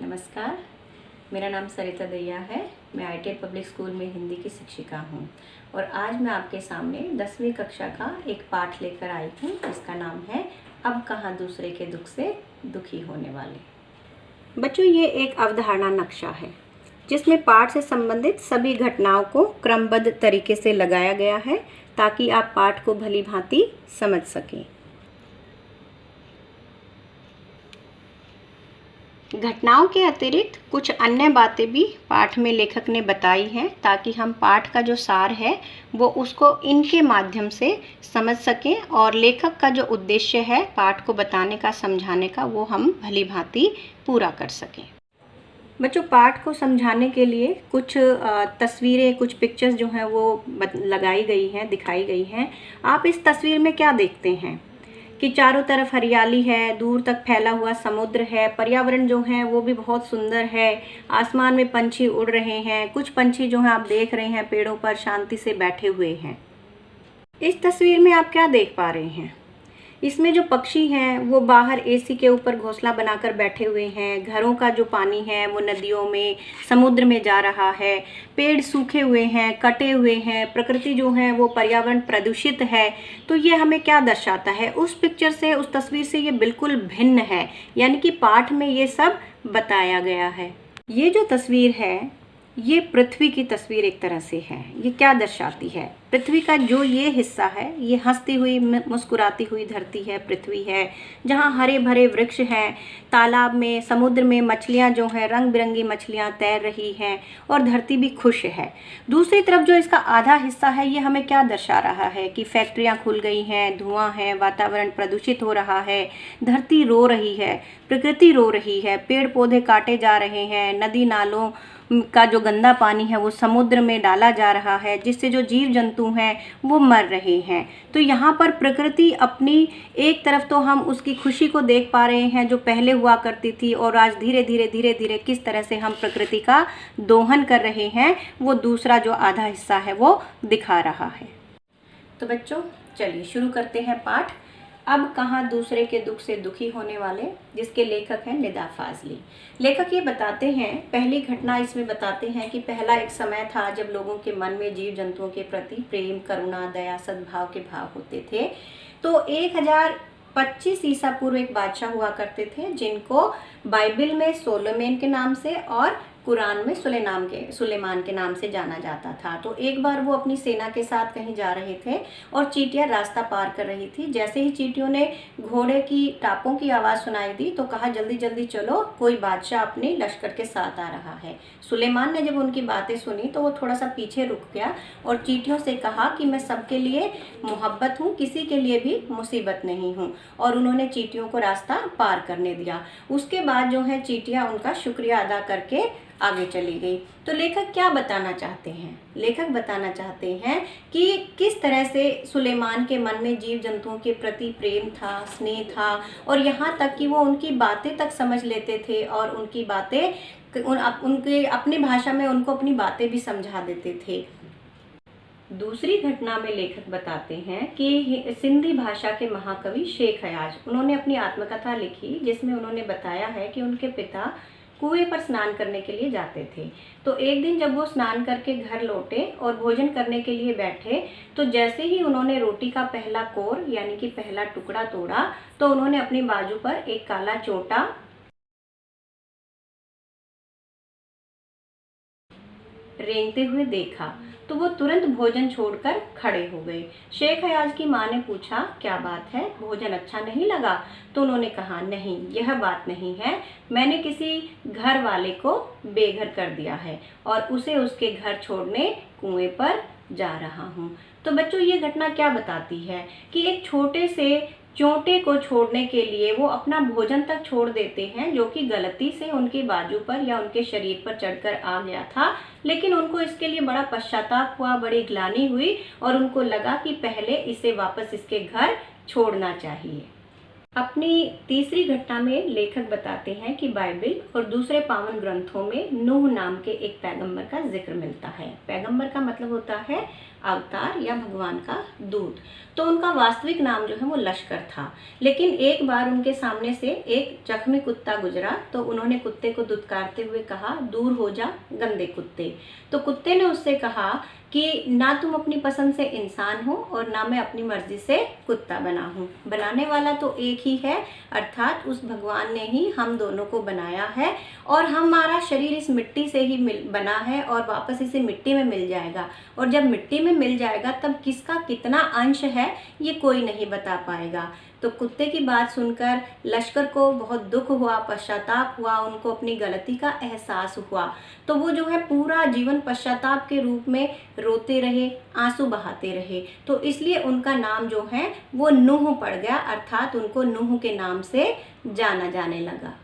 नमस्कार, मेरा नाम सरिता दैया है। मैं आईटीआई पब्लिक स्कूल में हिंदी की शिक्षिका हूँ और आज मैं आपके सामने 10वीं कक्षा का एक पाठ लेकर आई हूँ जिसका नाम है अब कहाँ दूसरे के दुख से दुखी होने वाले। बच्चों, ये एक अवधारणा नक्शा है जिसमें पाठ से संबंधित सभी घटनाओं को क्रमबद्ध तरीके से लगाया गया है ताकि आप पाठ को भली भांति समझ सकें। घटनाओं के अतिरिक्त कुछ अन्य बातें भी पाठ में लेखक ने बताई हैं ताकि हम पाठ का जो सार है वो उसको इनके माध्यम से समझ सकें और लेखक का जो उद्देश्य है पाठ को बताने का, समझाने का, वो हम भली भांति पूरा कर सकें। बच्चों, पाठ को समझाने के लिए कुछ तस्वीरें, कुछ पिक्चर्स जो हैं वो लगाई गई हैं, दिखाई गई हैं। आप इस तस्वीर में क्या देखते हैं कि चारों तरफ हरियाली है, दूर तक फैला हुआ समुद्र है, पर्यावरण जो है वो भी बहुत सुंदर है, आसमान में पंछी उड़ रहे हैं, कुछ पंछी जो हैं आप देख रहे हैं पेड़ों पर शांति से बैठे हुए हैं। इस तस्वीर में आप क्या देख पा रहे हैं? इसमें जो पक्षी हैं वो बाहर एसी के ऊपर घोंसला बनाकर बैठे हुए हैं। घरों का जो पानी है वो नदियों में, समुद्र में जा रहा है। पेड़ सूखे हुए हैं, कटे हुए हैं, प्रकृति जो है वो पर्यावरण प्रदूषित है। तो ये हमें क्या दर्शाता है? उस पिक्चर से, उस तस्वीर से ये बिल्कुल भिन्न है, यानी कि पाठ में ये सब बताया गया है। ये जो तस्वीर है ये पृथ्वी की तस्वीर एक तरह से है। ये क्या दर्शाती है? पृथ्वी का जो ये हिस्सा है ये हंसती हुई, मुस्कुराती हुई धरती है, पृथ्वी है, जहाँ हरे भरे वृक्ष हैं, तालाब में, समुद्र में मछलियाँ जो हैं, रंग बिरंगी मछलियाँ तैर रही हैं और धरती भी खुश है। दूसरी तरफ जो इसका आधा हिस्सा है ये हमें क्या दर्शा रहा है कि फैक्ट्रियाँ खुल गई हैं, धुआं है, वातावरण प्रदूषित हो रहा है, धरती रो रही है, प्रकृति रो रही है, पेड़ पौधे काटे जा रहे हैं, नदी नालों का जो गंदा पानी है वो समुद्र में डाला जा रहा है, जिससे जो जीव जंतु हैं वो मर रहे हैं। तो यहाँ पर प्रकृति अपनी, एक तरफ तो हम उसकी खुशी को देख पा रहे हैं जो पहले हुआ करती थी और आज धीरे धीरे किस तरह से हम प्रकृति का दोहन कर रहे हैं, वो दूसरा जो आधा हिस्सा है वो दिखा रहा है। तो बच्चों, चलिए शुरू करते हैं पाठ अब कहाँ दूसरे के दुख से दुखी होने वाले, जिसके लेखक हैं निदा फाजली। लेखक ये बताते हैं, पहली घटना इसमें बताते हैं कि पहला एक समय था जब लोगों के मन में जीव जंतुओं के प्रति प्रेम, करुणा, दया, सद्भाव के भाव होते थे। तो 1025 ईसा पूर्व एक बादशाह हुआ करते थे जिनको बाइबल में सोलोमन के नाम से और कुरान में सुलेमान के नाम से जाना जाता था। तो एक बार वो अपनी सेना के साथ कहीं जा रहे थे और चींटियां रास्ता पार कर रही थी। जैसे ही चींटियों ने घोड़े की टापों की आवाज़ सुनाई दी तो कहा जल्दी जल्दी चलो, कोई बादशाह अपने लश्कर के साथ आ रहा है। सुलेमान ने जब उनकी बातें सुनी तो वो थोड़ा सा पीछे रुक गया और चींटियों से कहा कि मैं सबके लिए मोहब्बत हूँ, किसी के लिए भी मुसीबत नहीं हूँ, और उन्होंने चींटियों को रास्ता पार करने दिया। उसके बाद जो है चींटियाँ उनका शुक्रिया अदा करके आगे चली गई। तो लेखक क्या बताना चाहते हैं? लेखक बताना चाहते हैं कि किस तरह से सुलेमान के मन में जीव जंतुओं के प्रति प्रेम था, स्नेह था, और यहाँ तक कि वो उनकी बातें तक समझ लेते थे और उनकी बातें उनके अपनी भाषा में उनको अपनी बातें भी समझा देते थे। दूसरी घटना में लेखक बताते हैं कि सिंधी भाषा के महाकवि शेख हयाज, उन्होंने अपनी आत्मकथा लिखी जिसमें उन्होंने बताया है कि उनके पिता कुएं पर स्नान करने के लिए जाते थे। तो एक दिन जब वो स्नान करके घर लौटे और भोजन करने के लिए बैठे तो जैसे ही उन्होंने रोटी का पहला कोर यानी कि पहला टुकड़ा तोड़ा तो उन्होंने अपनी बाजू पर एक काला चोटा रेंगते हुए देखा तो वो तुरंत भोजन छोड़कर खड़े हो गए। शेख हयाज की माँ ने पूछा क्या बात है, भोजन अच्छा नहीं लगा? तो उन्होंने कहा नहीं, यह बात नहीं है, मैंने किसी घर वाले को बेघर कर दिया है और उसे उसके घर छोड़ने कुएं पर जा रहा हूँ। तो बच्चों, ये घटना क्या बताती है कि एक छोटे से चोटे को छोड़ने के लिए वो अपना भोजन तक छोड़ देते हैं जो कि गलती से उनकी बाजू पर या उनके शरीर पर चढ़कर आ गया था, लेकिन उनको इसके लिए बड़ा पश्चाताप हुआ, बड़ी ग्लानि हुई और उनको लगा कि पहले इसे वापस इसके घर छोड़ना चाहिए। अपनी तीसरी घटना में लेखक बताते हैं कि बाइबल और दूसरे पावन ग्रंथों में नूह नाम के एक पैगंबर का जिक्र मिलता है। पैगंबर का मतलब होता है अवतार या भगवान का दूत। तो उनका वास्तविक नाम जो है वो लश्कर था। लेकिन एक बार उनके सामने से एक जख्मी कुत्ता गुजरा तो उन्होंने कुत्ते को दुत्कारते हुए कहा, दूर हो जा गंदे कुत्ते। तो कुत्ते ने उससे कहा कि ना तुम अपनी पसंद से इंसान हो और ना मैं अपनी मर्जी से कुत्ता बना हूँ, बनाने वाला तो एक ही है, अर्थात उस भगवान ने ही हम दोनों को बनाया है और हमारा शरीर इस मिट्टी से ही बना है और वापस इसे मिट्टी में मिल जाएगा। और जब मिट्टी में मिल जाएगा तब किसका कितना अंश है ये कोई नहीं बता पाएगा। तो कुत्ते की बात सुनकर लश्कर को बहुत दुख हुआ, पश्चाताप हुआ, उनको अपनी गलती का एहसास हुआ। तो वो जो है पूरा जीवन पश्चाताप के रूप में रोते रहे, आंसू बहाते रहे। तो इसलिए उनका नाम जो है वो नूह पड़ गया, अर्थात उनको नूह के नाम से जाना जाने लगा।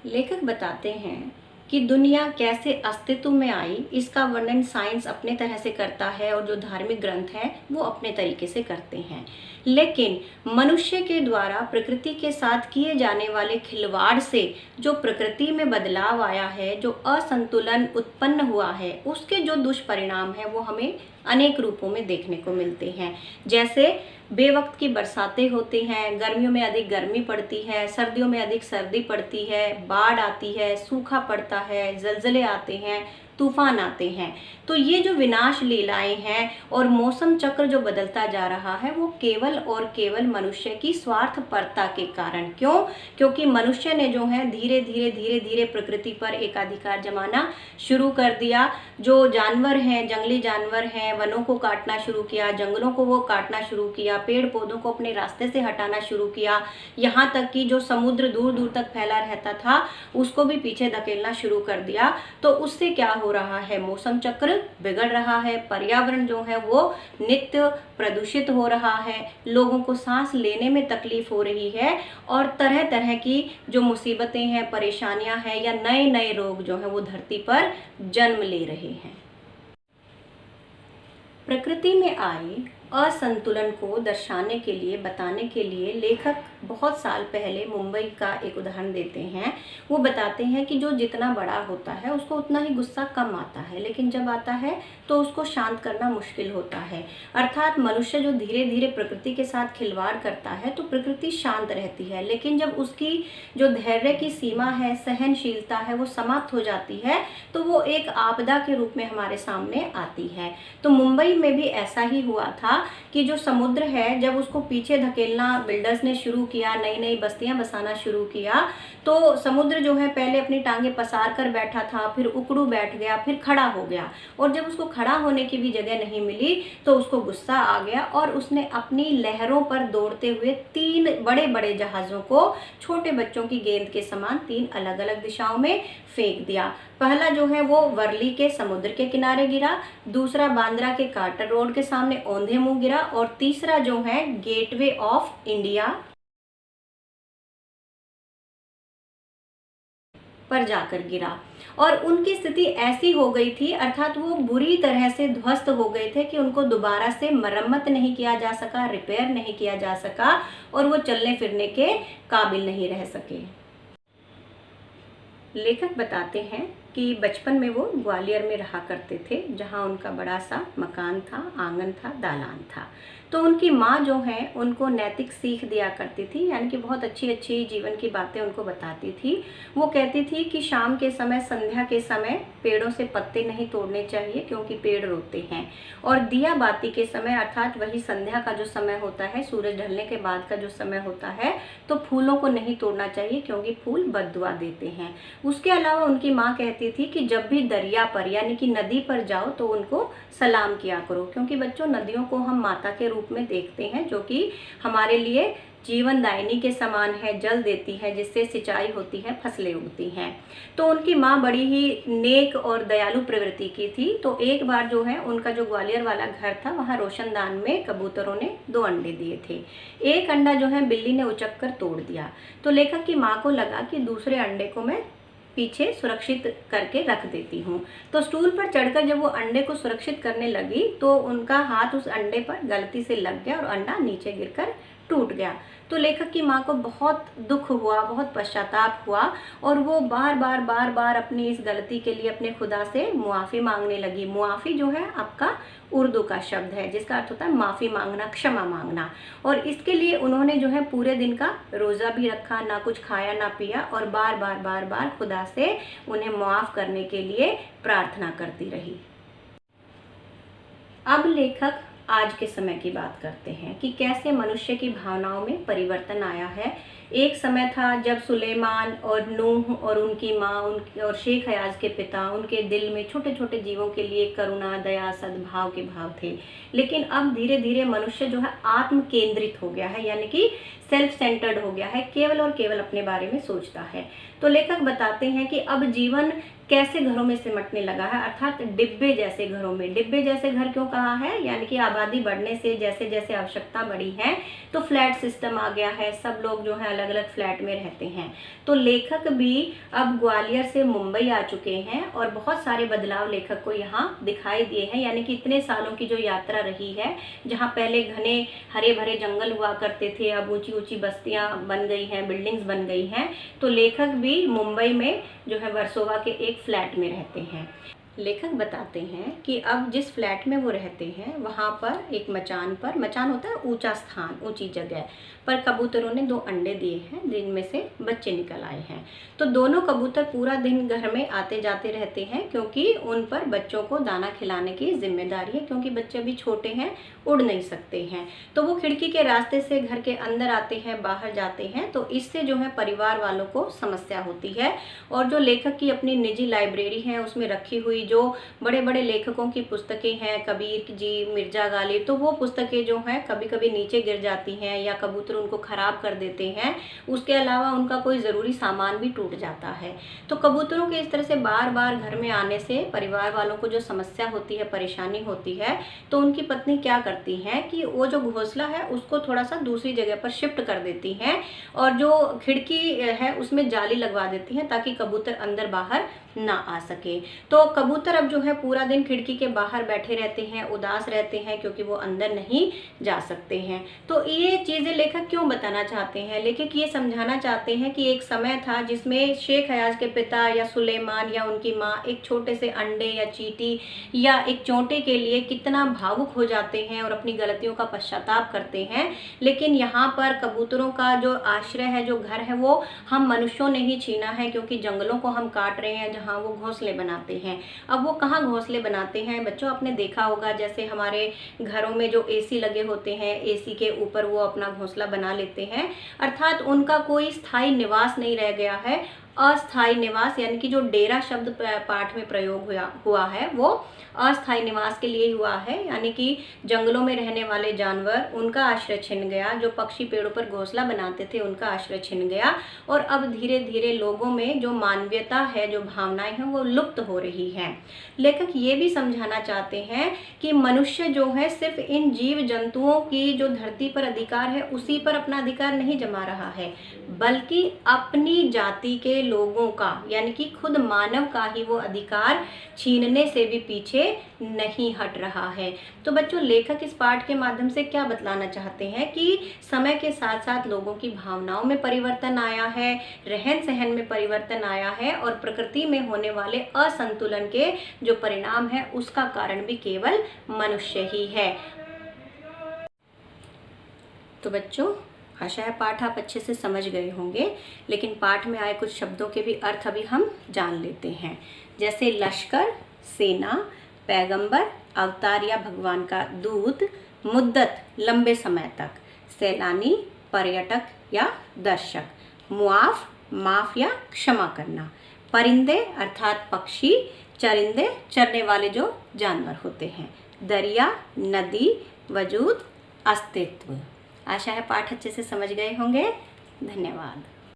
लेखक बताते हैं कि दुनिया कैसे अस्तित्व में आई, इसका वर्णन साइंस अपने तरह से करता है और जो धार्मिक ग्रंथ हैं वो अपने तरीके से करते हैं। लेकिन मनुष्य के द्वारा प्रकृति के साथ किए जाने वाले खिलवाड़ से जो प्रकृति में बदलाव आया है, जो असंतुलन उत्पन्न हुआ है, उसके जो दुष्परिणाम हैं वो हमें अनेक रूपों में देखने को मिलते हैं। जैसे बेवक्त की बरसातें होती हैं, गर्मियों में अधिक गर्मी पड़ती है, सर्दियों में अधिक सर्दी पड़ती है, बाढ़ आती है, सूखा पड़ता है, जलजले आते हैं, तूफान आते हैं। तो ये जो विनाश लीलाएं हैं और मौसम चक्र जो बदलता जा रहा है वो केवल और केवल मनुष्य की स्वार्थपरता के कारण। क्यों? क्योंकि मनुष्य ने जो है धीरे धीरे प्रकृति पर एकाधिकार जमाना शुरू कर दिया। जो जानवर हैं, जंगली जानवर हैं, वनों को काटना शुरू किया, जंगलों को वो काटना शुरू किया, पेड़ पौधों को अपने रास्ते से हटाना शुरू किया, यहाँ तक कि जो समुद्र दूर दूर तक फैला रहता था उसको भी पीछे धकेलना शुरू कर दिया। तो उससे क्या हो रहा है? मौसम चक्र बिगड़ रहा है, पर्यावरण जो है वो नित्य प्रदूषित हो रहा है, लोगों को सांस लेने में तकलीफ हो रही है और तरह तरह की जो मुसीबतें हैं, परेशानियां हैं या नए नए रोग जो हैं वो धरती पर जन्म ले रहे हैं। प्रकृति में आए असंतुलन को दर्शाने के लिए, बताने के लिए लेखक बहुत साल पहले मुंबई का एक उदाहरण देते हैं। वो बताते हैं कि जो जितना बड़ा होता है उसको उतना ही गुस्सा कम आता है, लेकिन जब आता है तो उसको शांत करना मुश्किल होता है। अर्थात मनुष्य जो धीरे धीरे प्रकृति के साथ खिलवाड़ करता है तो प्रकृति शांत रहती है, लेकिन जब उसकी जो धैर्य की सीमा है, सहनशीलता है, वो समाप्त हो जाती है तो वो एक आपदा के रूप में हमारे सामने आती है। तो मुंबई में भी ऐसा ही हुआ था कि जो समुद्र है, जब उसको पीछे धकेलना बिल्डर्स ने शुरू किया, नई नई बस्तियां बसाना शुरू किया, तो समुद्र जो है पहले अपनी टांगे पसार कर बैठा था, फिर उकड़ू बैठ गया, फिर खड़ा हो गया। और जब उसको खड़ा होने की भी जगह नहीं मिली तो उसको गुस्सा आ गया और उसने अपनी लहरों पर दौड़ते हुए 3 बड़े बड़े जहाज़ों को छोटे बच्चों की गेंद के समान 3 अलग अलग दिशाओं में फेंक दिया। पहला जो है वो वर्ली के समुद्र के किनारे गिरा, दूसरा बांद्रा के कार्टर रोड के सामने औंधे मुंह गिरा और तीसरा जो है गेटवे ऑफ इंडिया पर जाकर गिरा। और उनकी स्थिति ऐसी हो गई थी, अर्थात वो बुरी तरह से ध्वस्त हो गए थे कि उनको दोबारा से मरम्मत नहीं किया जा सका, रिपेयर नहीं किया जा सका और वो चलने फिरने के काबिल नहीं रह सके। लेखक बताते हैं कि बचपन में वो ग्वालियर में रहा करते थे, जहाँ उनका बड़ा सा मकान था, आंगन था, दालान था। तो उनकी माँ जो है उनको नैतिक सीख दिया करती थी, यानी कि बहुत अच्छी अच्छी जीवन की बातें उनको बताती थी। वो कहती थी कि शाम के समय, संध्या के समय पेड़ों से पत्ते नहीं तोड़ने चाहिए क्योंकि पेड़ रोते हैं, और दिया बाती के समय, अर्थात वही संध्या का जो समय होता है, सूरज ढलने के बाद का जो समय होता है, तो फूलों को नहीं तोड़ना चाहिए क्योंकि फूल बद्दुआ देते हैं। उसके अलावा उनकी माँ कहती थी कि जब भी दरिया पर यानी कि नदी पर जाओ तो उनको सलाम किया करो, क्योंकि बच्चों नदियों को हम माता के रूप में देखते हैं, जो कि हमारे लिए जीवन दायिनी के समान है, जल देती है जिससे सिंचाई होती है, फसलें उगती हैं। तो उनकी माँ बड़ी ही नेक और दयालु प्रवृत्ति की थी। तो एक बार जो है उनका जो ग्वालियर वाला घर था वहाँ रोशनदान में कबूतरों ने 2 अंडे दिए थे। एक अंडा जो है बिल्ली ने उचक कर तोड़ दिया। तो लेखक की माँ को लगा कि दूसरे अंडे को मैं पीछे सुरक्षित करके रख देती हूँ। तो स्टूल पर चढ़कर जब वो अंडे को सुरक्षित करने लगी तो उनका हाथ उस अंडे पर गलती से लग गया और अंडा नीचे गिरकर टूट गया। तो लेखक की माँ को बहुत दुख हुआ, बहुत पश्चाताप हुआ और वो बार बार अपनी इस गलती के लिए अपने खुदा से मुआफ़ी मांगने लगी। मुआफ़ी जो है आपका उर्दू का शब्द है जिसका अर्थ होता है माफ़ी मांगना, क्षमा मांगना। और इसके लिए उन्होंने जो है पूरे दिन का रोज़ा भी रखा, ना कुछ खाया ना पिया, और बार बार खुदा से उन्हें माफ़ करने के लिए प्रार्थना करती रही। अब लेखक आज के समय की बात करते हैं कि कैसे मनुष्य की भावनाओं में परिवर्तन आया है। एक समय था जब सुलेमान और नूह और उनकी माँ और शेख हयाज के पिता, उनके दिल में छोटे छोटे जीवों के लिए करुणा, दया, सद्भाव के भाव थे। लेकिन अब धीरे धीरे मनुष्य जो है आत्म केंद्रित हो गया है, यानी कि सेल्फ सेंटर्ड हो गया है, केवल और केवल अपने बारे में सोचता है। तो लेखक बताते हैं कि अब जीवन कैसे घरों में सिमटने लगा है, अर्थात डिब्बे जैसे घरों में। डिब्बे जैसे घर क्यों कहा है? यानी कि आबादी बढ़ने से जैसे जैसे आवश्यकता बढ़ी है तो फ्लैट सिस्टम आ गया है, सब लोग जो है अलग अलग फ्लैट में रहते हैं। तो लेखक भी अब ग्वालियर से मुंबई आ चुके हैं और बहुत सारे बदलाव लेखक को यहाँ दिखाई दिए हैं। यानी कि इतने सालों की जो यात्रा रही है, जहाँ पहले घने हरे भरे जंगल हुआ करते थे, अब ऊंची ऊंची बस्तियाँ बन गई हैं, बिल्डिंग्स बन गई हैं। तो लेखक भी मुंबई में जो है वर्सोवा के एक फ्लैट में रहते हैं। लेखक बताते हैं कि अब जिस फ्लैट में वो रहते हैं वहाँ पर एक मचान होता है ऊंचा स्थान, ऊंची जगह पर कबूतरों ने 2 अंडे दिए हैं जिनमें से बच्चे निकल आए हैं। तो दोनों कबूतर पूरा दिन घर में आते जाते रहते हैं क्योंकि उन पर बच्चों को दाना खिलाने की जिम्मेदारी है, क्योंकि बच्चे अभी छोटे हैं, उड़ नहीं सकते हैं। तो वो खिड़की के रास्ते से घर के अंदर आते हैं, बाहर जाते हैं। तो इससे जो है परिवार वालों को समस्या होती है। और जो लेखक की अपनी निजी लाइब्रेरी है उसमें रखी हुई जो बड़े बड़े लेखकों की पुस्तकें हैं, कबीर जी, मिर्जा गालिब, तो वो पुस्तकें जो हैं कभी कभी नीचे गिर जाती हैं या कबूतर उनको खराब कर देते हैं। उसके अलावा उनका कोई ज़रूरी सामान भी टूट जाता है। तो कबूतरों के इस तरह से बार बार घर में आने से परिवार वालों को जो समस्या होती है, परेशानी होती है, तो उनकी पत्नी क्या करती हैं कि वो जो घोंसला है उसको थोड़ा सा दूसरी जगह पर शिफ्ट कर देती हैं और जो खिड़की है उसमें जाली लगवा देती हैं ताकि कबूतर अंदर बाहर ना आ सके। तो कबूतर अब जो है पूरा दिन खिड़की के बाहर बैठे रहते हैं, उदास रहते हैं क्योंकि वो अंदर नहीं जा सकते हैं। तो ये चीज़ें लेखक क्यों बताना चाहते हैं? लेखक ये समझाना चाहते हैं कि एक समय था जिसमें शेख हयाज के पिता या सुलेमान या उनकी माँ एक छोटे से अंडे या चींटी या एक चोंटे के लिए कितना भावुक हो जाते हैं और अपनी गलतियों का पश्चाताप करते हैं। लेकिन यहाँ पर कबूतरों का जो आश्रय है, जो घर है, वो हम मनुष्यों ने ही छीना है क्योंकि जंगलों को हम काट रहे हैं जहाँ वो घोंसले बनाते हैं। अब वो कहाँ घोंसले बनाते हैं बच्चों? आपने देखा होगा जैसे हमारे घरों में जो एसी लगे होते हैं, एसी के ऊपर वो अपना घोंसला बना लेते हैं। अर्थात उनका कोई स्थायी निवास नहीं रह गया है। अस्थायी निवास यानी कि जो डेरा शब्द पाठ में प्रयोग हुआ है वो अस्थायी निवास के लिए हुआ है। यानी कि जंगलों में रहने वाले जानवर, उनका आश्रय छिन गया। जो पक्षी पेड़ों पर घोंसला बनाते थे उनका आश्रय छिन गया। और अब धीरे धीरे लोगों में जो मानवीयता है, जो भावनाएं हैं, वो लुप्त हो रही हैं। लेखक ये भी समझाना चाहते हैं कि मनुष्य जो है सिर्फ इन जीव जंतुओं की जो धरती पर अधिकार है उसी पर अपना अधिकार नहीं जमा रहा है, बल्कि अपनी जाति के लोगों का, यानी कि खुद मानव का ही वो अधिकार छीनने से भी पीछे नहीं हट रहा है। तो बच्चों, लेखक इस पाठ के माध्यम से क्या बतलाना चाहते हैं कि समय के साथ साथ लोगों की भावनाओं में परिवर्तन आया है, रहन सहन में परिवर्तन आया है और प्रकृति में होने वाले असंतुलन के जो परिणाम है उसका कारण भी केवल मनुष्य ही है। तो बच्चों, आशा है पाठ आप अच्छे से समझ गए होंगे, लेकिन पाठ में आए कुछ शब्दों के भी अर्थ अभी हम जान लेते हैं। जैसे लश्कर, सेना, पैगंबर, अवतार या भगवान का दूत, मुद्दत लंबे समय तक, सैलानी, पर्यटक या दर्शक, मुआफ माफ या क्षमा करना, परिंदे अर्थात पक्षी, चरिंदे चरने वाले जो जानवर होते हैं, दरिया, नदी, वजूद, अस्तित्व। आशा है पाठ अच्छे से समझ गए होंगे। धन्यवाद।